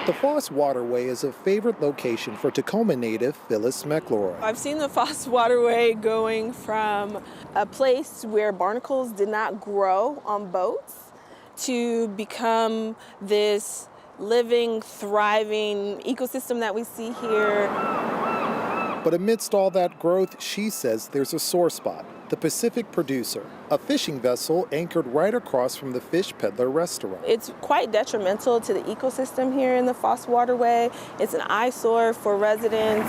The Foss Waterway is a favorite location for Tacoma native Phyllis McElroy. I've seen the Foss Waterway going from a place where barnacles did not grow on boats to become this living, thriving ecosystem that we see here. But amidst all that growth, she says there's a sore spot. The Pacific Producer, a fishing vessel anchored right across from the Fish Peddler restaurant. It's quite detrimental to the ecosystem here in the Foss Waterway. It's an eyesore for residents.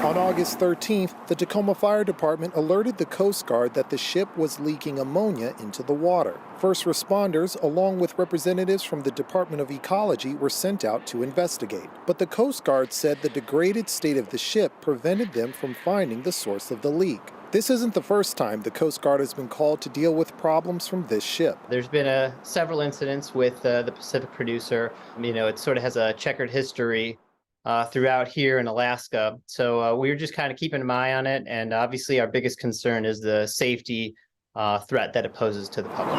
On August 13th, the Tacoma Fire Department alerted the Coast Guard that the ship was leaking ammonia into the water. First responders, along with representatives from the Department of Ecology, were sent out to investigate. But the Coast Guard said the degraded state of the ship prevented them from finding the source of the leak. This isn't the first time the Coast Guard has been called to deal with problems from this ship. There's been several incidents with the Pacific Producer. It sort of has a checkered history throughout here in Alaska. So we're just kind of keeping an eye on it. And obviously our biggest concern is the safety threat that it poses to the public.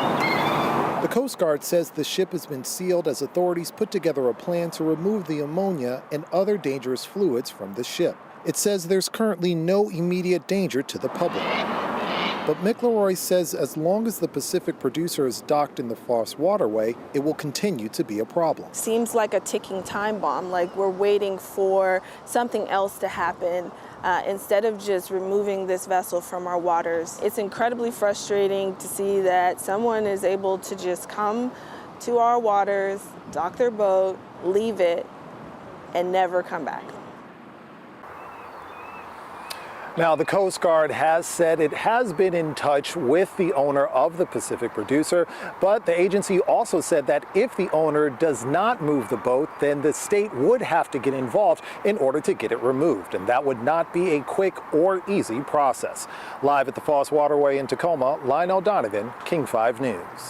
The Coast Guard says the ship has been sealed as authorities put together a plan to remove the ammonia and other dangerous fluids from the ship. It says there's currently no immediate danger to the public. But McElroy says as long as the Pacific Producer is docked in the Foss Waterway, it will continue to be a problem. Seems like a ticking time bomb, like we're waiting for something else to happen instead of just removing this vessel from our waters. It's incredibly frustrating to see that someone is able to just come to our waters, dock their boat, leave it, and never come back. Now, the Coast Guard has said it has been in touch with the owner of the Pacific Producer, but the agency also said that if the owner does not move the boat, then the state would have to get involved in order to get it removed, and that would not be a quick or easy process. Live at the Foss Waterway in Tacoma, Lionel Donovan, King 5 News.